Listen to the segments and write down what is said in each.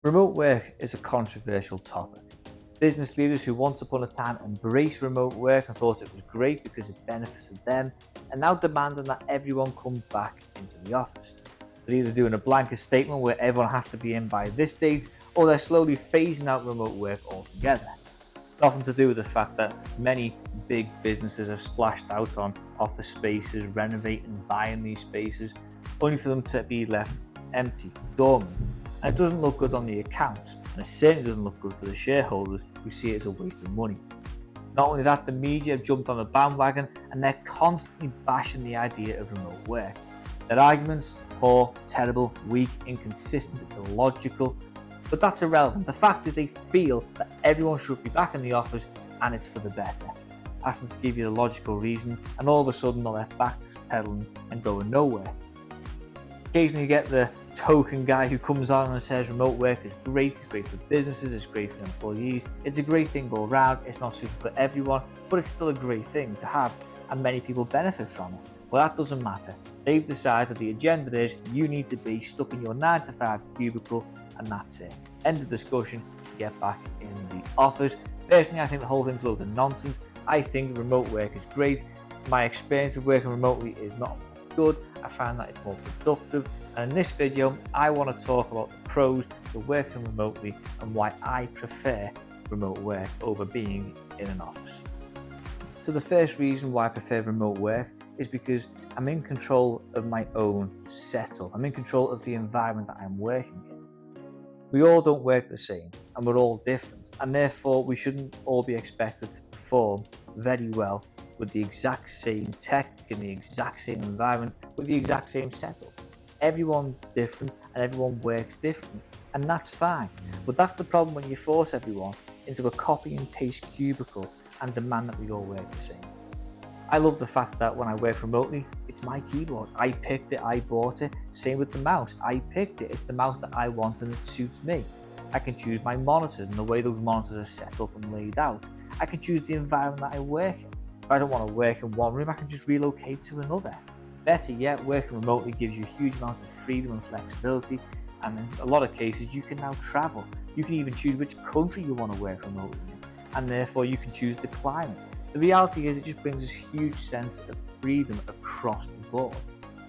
Remote work is a controversial topic. Business leaders who once upon a time embraced remote work and thought it was great because it benefited them are now demanding that everyone come back into the office. They're either doing a blanket statement where everyone has to be in by this date, or they're slowly phasing out remote work altogether. Nothing to do with the fact that many big businesses have splashed out on office spaces, renovating, buying these spaces, only for them to be left empty, dormant. And it doesn't look good on the accounts, and it certainly doesn't look good for the shareholders who see it as a waste of money. Not only that, the media have jumped on the bandwagon and they're constantly bashing the idea of remote work. Their arguments: poor, terrible, weak, inconsistent, illogical. But that's irrelevant. The fact is they feel that everyone should be back in the office and it's for the better. Ask them to give you the logical reason and all of a sudden they're left backpedaling and going nowhere. Occasionally you get the token guy who comes on and says remote work is great, it's great for businesses, it's great for employees, it's a great thing all around, it's not suitable for everyone, but it's still a great thing to have and many people benefit from it. Well, that doesn't matter. They've decided the agenda is you need to be stuck in your 9 to 5 cubicle and that's it. End of discussion, get back in the office. Personally, I think the whole thing's a load of nonsense. I think remote work is great. My experience of working remotely is not good. I find that it's more productive. And in this video, I want to talk about the pros to working remotely and why I prefer remote work over being in an office. So the first reason why I prefer remote work is because I'm in control of my own setup. I'm in control of the environment that I'm working in. We all don't work the same and we're all different, and therefore we shouldn't all be expected to perform very well with the exact same tech in the exact same environment with the exact same setup. Everyone's different and everyone works differently, and that's fine. But that's the problem when you force everyone into a copy and paste cubicle and demand that we all work the same. I love the fact that when I work remotely, it's my keyboard. I picked it, I bought it. Same with the mouse. I picked it. It's the mouse that I want and it suits me. I can choose my monitors and the way those monitors are set up and laid out. I can choose the environment that I work in. If I don't want to work in one room, I can just relocate to another. Better yet, working remotely gives you huge amounts of freedom and flexibility, and in a lot of cases you can now travel. You can even choose which country you want to work remotely in, and therefore you can choose the climate. The reality is it just brings this huge sense of freedom across the board.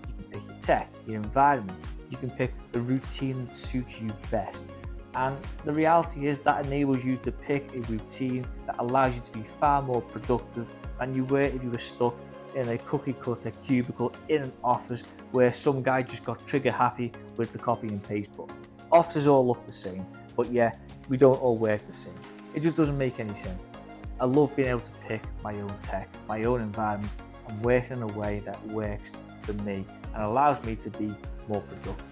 You can pick your tech, your environment, you can pick the routine that suits you best. And the reality is that enables you to pick a routine that allows you to be far more productive than you were if you were stuck in a cookie cutter cubicle in an office where some guy just got trigger happy with the copy and paste button. Offices all look the same, but yeah, we don't all work the same. It just doesn't make any sense to me. I love being able to pick my own tech, my own environment, and work in a way that works for me and allows me to be more productive.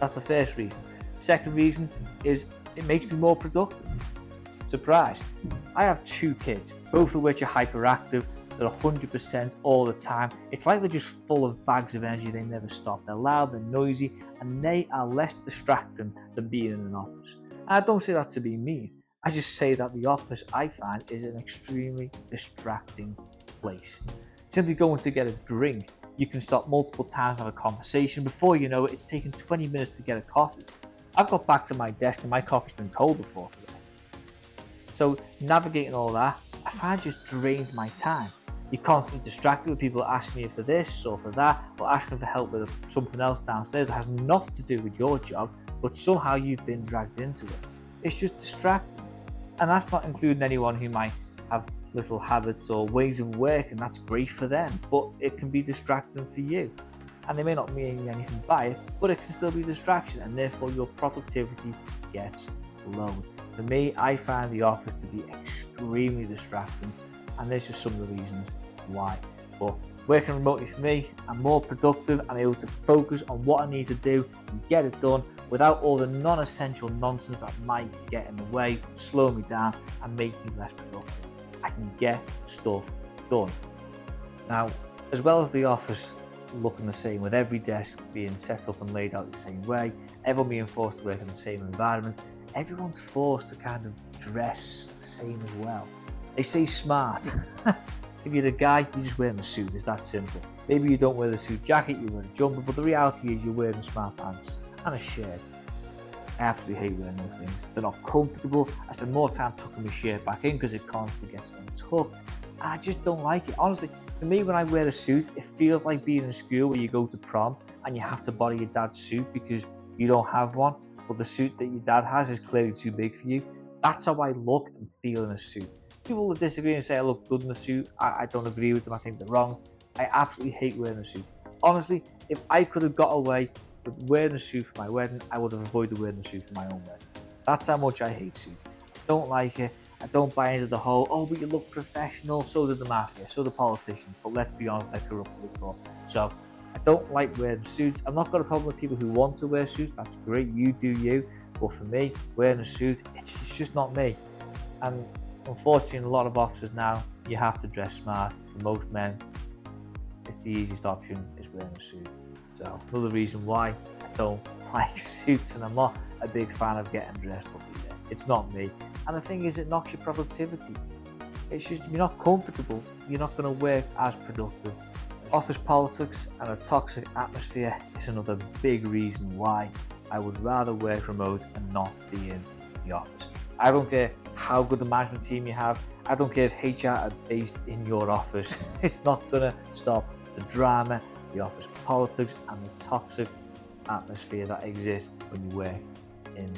That's the first reason. Second reason is it makes me more productive. Surprise! I have 2 kids, both of which are hyperactive. They're 100% all the time. It's like they're just full of bags of energy. They never stop. They're loud, they're noisy, and they are less distracting than being in an office. And I don't say that to be mean. I just say that the office, I find, is an extremely distracting place. Simply going to get a drink, you can stop multiple times and have a conversation. Before you know it, it's taken 20 minutes to get a coffee. I've got back to my desk and my coffee's been cold before today. So navigating all that, I find just drains my time. You're constantly distracted with people asking you for this or for that, or asking for help with something else downstairs that has nothing to do with your job, but somehow you've been dragged into it. It's just distracting. And that's not including anyone who might have little habits or ways of working. That's great for them, but it can be distracting for you. And they may not mean anything by it, but it can still be a distraction, and therefore your productivity gets low. For me, I find the office to be extremely distracting, and there's just some of the reasons why. But working remotely for me, I'm more productive. I'm able to focus on what I need to do and get it done without all the non-essential nonsense that might get in the way, slow me down and make me less productive. I can get stuff done. Now, as well as the office looking the same, with every desk being set up and laid out the same way, everyone being forced to work in the same environment, everyone's forced to kind of dress the same as well. They say smart. If you're a guy, you just wear a suit. It's that simple. Maybe you don't wear the suit jacket, you wear a jumper, but the reality is you're wearing smart pants and a shirt. I absolutely hate wearing those things. They're not comfortable. I spend more time tucking my shirt back in because it constantly gets untucked. And I just don't like it. Honestly, for me, when I wear a suit, it feels like being in school where you go to prom and you have to borrow your dad's suit because you don't have one, but the suit that your dad has is clearly too big for you. That's how I look and feel in a suit. People will disagree and say I look good in a suit. I don't agree with them. I think they're wrong. I absolutely hate wearing a suit. Honestly, if I could have got away with wearing a suit for my wedding, I would have avoided wearing a suit for my own wedding. That's how much I hate suits. I don't like it. I don't buy into the whole, oh, but you look professional. So do the mafia, so do politicians. But let's be honest, they're corrupt to the core. So I don't like wearing suits. I've not got a problem with people who want to wear suits. That's great. You do you. But for me, wearing a suit, it's just not me. And unfortunately, in a lot of offices now, you have to dress smart. For most men, it's the easiest option is wearing a suit. So another reason why I don't like suits, and I'm not a big fan of getting dressed up either. It's not me. And the thing is, it knocks your productivity. It's just, you're not comfortable, you're not going to work as productive. Office politics and a toxic atmosphere is another big reason why I would rather work remote and not be in the office. I don't care how good the management team you have. I don't care if HR are based in your office. It's not going to stop the drama, the office politics, and the toxic atmosphere that exists when you work in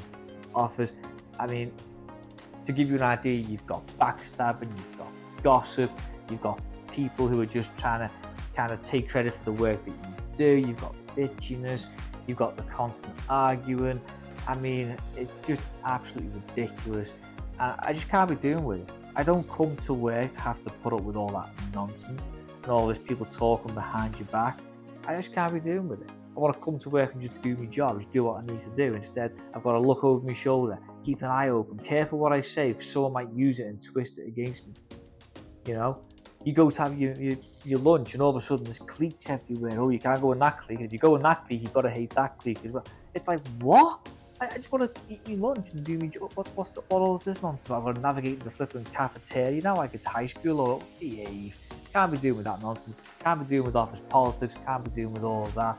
office. I mean, to give you an idea, you've got backstabbing, you've got gossip, you've got people who are just trying to kind of take credit for the work that you do, you've got bitchiness, you've got the constant arguing. I mean, it's just absolutely ridiculous, and I just can't be doing with it. I don't come to work to have to put up with all that nonsense and all this people talking behind your back. I just can't be doing with it. I want to come to work and just do my job, just do what I need to do. Instead, I've got to look over my shoulder, keep an eye open, careful what I say, because someone might use it and twist it against me. You know, you go to have your lunch, and all of a sudden there's cliques everywhere. Oh, you can't go in that clique. If you go in that clique, you've got to hate that clique as well. It's like, what? I just want to eat my lunch and do my job. What all is this nonsense? I've got to navigate the flipping cafeteria now like it's high school, or behave. Can't be dealing with that nonsense. Can't be dealing with office politics. Can't be dealing with all of that.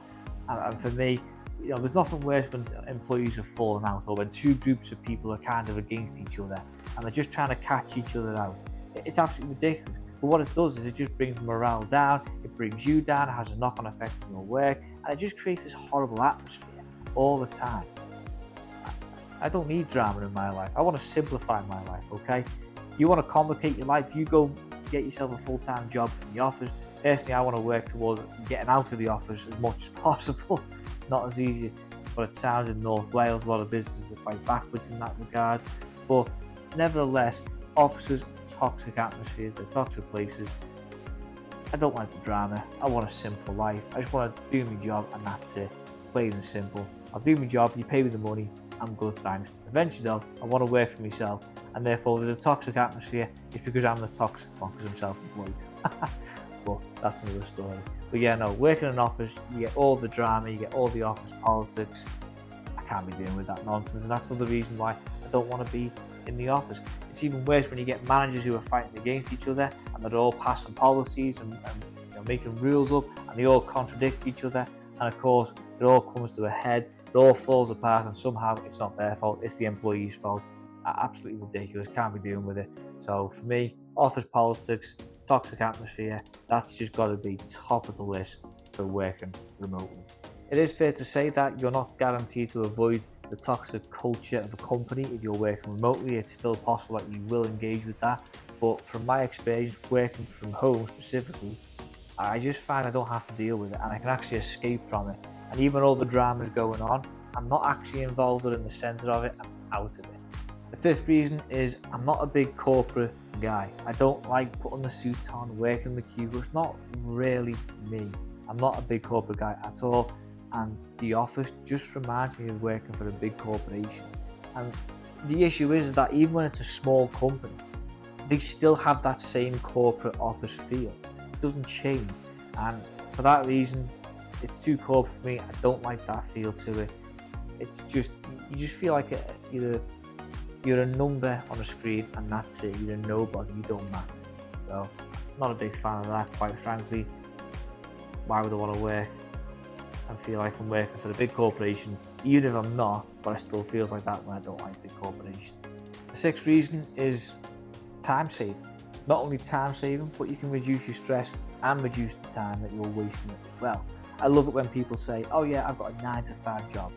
And for me, you know, there's nothing worse when employees are falling out, or when two groups of people are kind of against each other and they're just trying to catch each other out. It's absolutely ridiculous. But what it does is it just brings morale down, it brings you down, it has a knock-on effect on your work, and it just creates this horrible atmosphere all the time. I don't need drama in my life. I want to simplify my life, okay? You want to complicate your life, you go get yourself a full-time job in the office. Personally, I want to work towards getting out of the office as much as possible. Not as easy, but it sounds in North Wales. A lot of businesses are quite backwards in that regard. But nevertheless, offices are toxic atmospheres, they're toxic places. I don't like the drama. I want a simple life. I just want to do my job and that's it. Plain and simple. I'll do my job, you pay me the money, I'm good, thanks. Eventually though, I want to work for myself, and therefore there's a toxic atmosphere. It's because I'm the toxic one, because I'm self-employed. But that's another story. But yeah, no, working in an office, you get all the drama, you get all the office politics. I can't be dealing with that nonsense, and that's another reason why I don't want to be in the office. It's even worse when you get managers who are fighting against each other, and they're all passing policies and you know, making rules up, and they all contradict each other, and of course it all comes to a head, it all falls apart, and somehow it's not their fault, it's the employee's fault. Absolutely ridiculous, can't be dealing with it. So for me, office politics, toxic atmosphere, that's just got to be top of the list for working remotely. It is fair to say that you're not guaranteed to avoid the toxic culture of a company if you're working remotely. It's still possible that you will engage with that, but from my experience working from home specifically, I just find I don't have to deal with it, and I can actually escape from it. And even all the dramas going on, I'm not actually involved in the centre of it, I'm out of it. The fifth reason is I'm not a big corporate guy. I don't like putting the suit on, working the cubicle. It's not really me. I'm not a big corporate guy at all, and the office just reminds me of working for a big corporation. And the issue is that even when it's a small company, they still have that same corporate office feel. It doesn't change, and for that reason, it's too corporate for me. I don't like that feel to it. It's just, you just feel like you're a number on a screen and that's it. You're a nobody, you don't matter. So I'm not a big fan of that, quite frankly. Why would I want to work and feel like I'm working for a big corporation even if I'm not, but it still feels like that when I don't like big corporations. The sixth reason is time saving. Not only time saving, but you can reduce your stress and reduce the time that you're wasting it as well. I love it when people say, oh yeah, I've got a 9 to 5 job.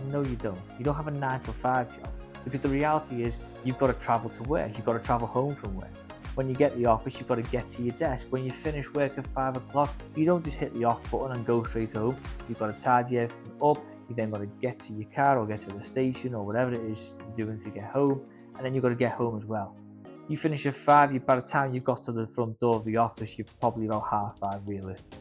No, you don't. You don't have a 9 to 5 job, because the reality is you've got to travel to work. You've got to travel home from work. When you get to the office, you've got to get to your desk. When you finish work at 5 o'clock, you don't just hit the off button and go straight home. You've got to tidy everything up. You then got to get to your car or get to the station or whatever it is you're doing to get home. And then you've got to get home as well. You finish at 5, by the time you've got to the front door of the office, you're probably about 5:30 realistically.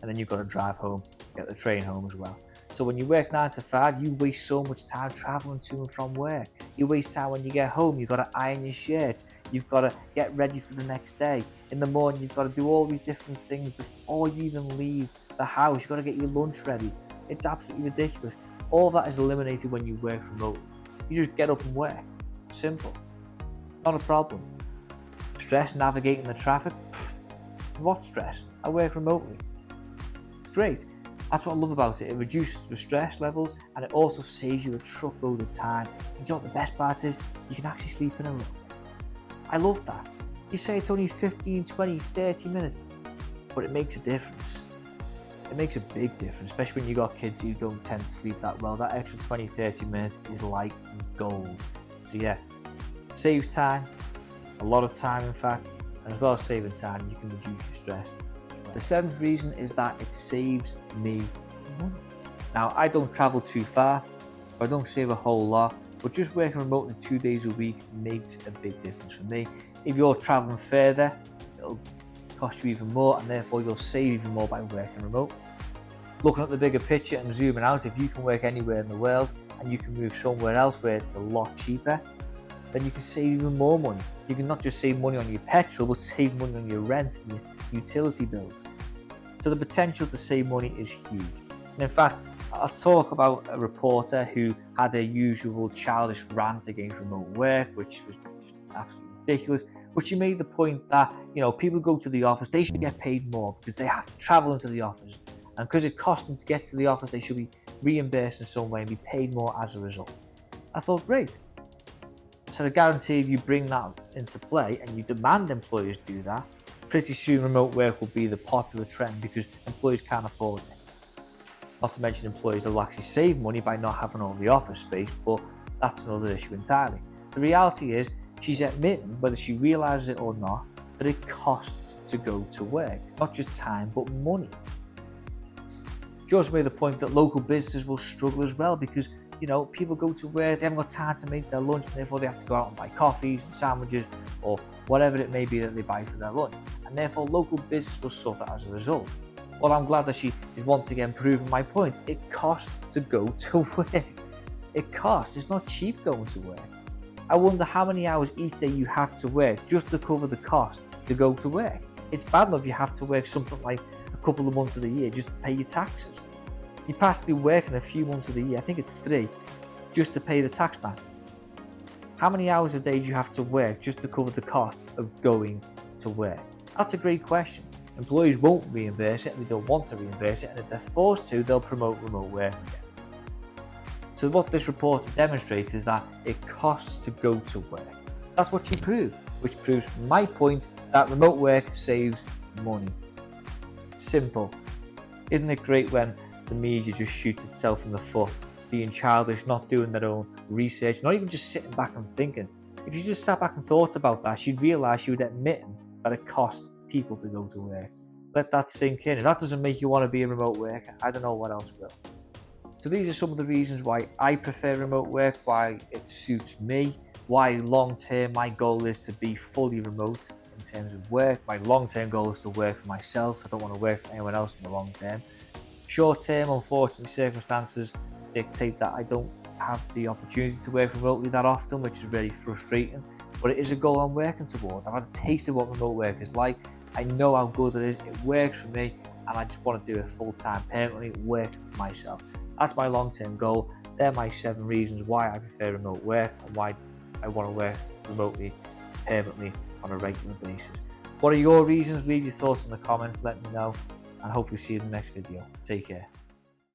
And then you've got to drive home, get the train home as well. So when you work 9 to 5, you waste so much time traveling to and from work. You waste time when you get home. You've got to iron your shirts. You've got to get ready for the next day. In the morning, you've got to do all these different things before you even leave the house. You've got to get your lunch ready. It's absolutely ridiculous. All of that is eliminated when you work remotely. You just get up and work. Simple. Not a problem. Stress navigating the traffic? What stress? I work remotely. It's great. That's what I love about it. It reduces the stress levels and it also saves you a truckload of time. And you know what the best part is? You can actually sleep in a little bit. I love that. You say it's only 15, 20, 30 minutes, but it makes a difference. It makes a big difference, especially when you got kids who don't tend to sleep that well. That extra 20, 30 minutes is like gold. So yeah, saves time, a lot of time in fact, and as well as saving time, you can reduce your stress. The seventh reason is that it saves me money. Now, I don't travel too far, so I don't save a whole lot, but just working remotely 2 days a week makes a big difference for me. If you're traveling further, it'll cost you even more, and therefore you'll save even more by working remotely. Looking at the bigger picture and zooming out, if you can work anywhere in the world and you can move somewhere else where it's a lot cheaper, then you can save even more money. You can not just save money on your petrol, but save money on your rent and your utility bills. So the potential to save money is huge. And in fact, I'll talk about a reporter who had their usual childish rant against remote work, which was just absolutely ridiculous. But she made the point that, people go to the office, they should get paid more because they have to travel into the office. And because it costs them to get to the office, they should be reimbursed in some way and be paid more as a result. I thought, great. So I guarantee if you bring that into play and you demand employers do that, pretty soon remote work will be the popular trend because employers can't afford it. Not to mention employers will actually save money by not having all the office space, but that's another issue entirely. The reality is, she's admitting, whether she realises it or not, that it costs to go to work. Not just time, but money. She also made the point that local businesses will struggle as well because people go to work, they haven't got time to make their lunch, and therefore they have to go out and buy coffees and sandwiches or whatever it may be that they buy for their lunch. And therefore local business will suffer as a result. Well, I'm glad that she is once again proving my point. It costs to go to work. It costs. It's not cheap going to work. I wonder how many hours each day you have to work just to cover the cost to go to work. It's bad enough you have to work something like a couple of months of the year just to pay your taxes. You're practically working a few months of the year, I think it's 3, just to pay the tax man. How many hours a day do you have to work just to cover the cost of going to work? That's a great question. Employees won't reimburse it and they don't want to reimburse it, and if they're forced to, they'll promote remote work again. So what this report demonstrates is that it costs to go to work. That's what she proved, which proves my point that remote work saves money. Simple. Isn't it great when the media just shoots itself in the foot, being childish, not doing their own research, not even just sitting back and thinking? If you just sat back and thought about that, she'd realise she would admit that it costs people to go to work. Let that sink in. If that doesn't make you want to be a remote worker, I don't know what else will. So these are some of the reasons why I prefer remote work, why it suits me, why long term my goal is to be fully remote in terms of work. My long term goal is to work for myself. I don't want to work for anyone else in the long term. Short term, unfortunately, circumstances dictate that I don't have the opportunity to work remotely that often, which is really frustrating. But it is a goal I'm working towards. I've had a taste of what remote work is like. I know how good it is. It works for me, and I just want to do it full time, permanently, working for myself. That's my long-term goal. They're my 7 reasons why I prefer remote work and why I want to work remotely, permanently, on a regular basis. What are your reasons? Leave your thoughts in the comments, let me know, and hopefully see you in the next video. Take care.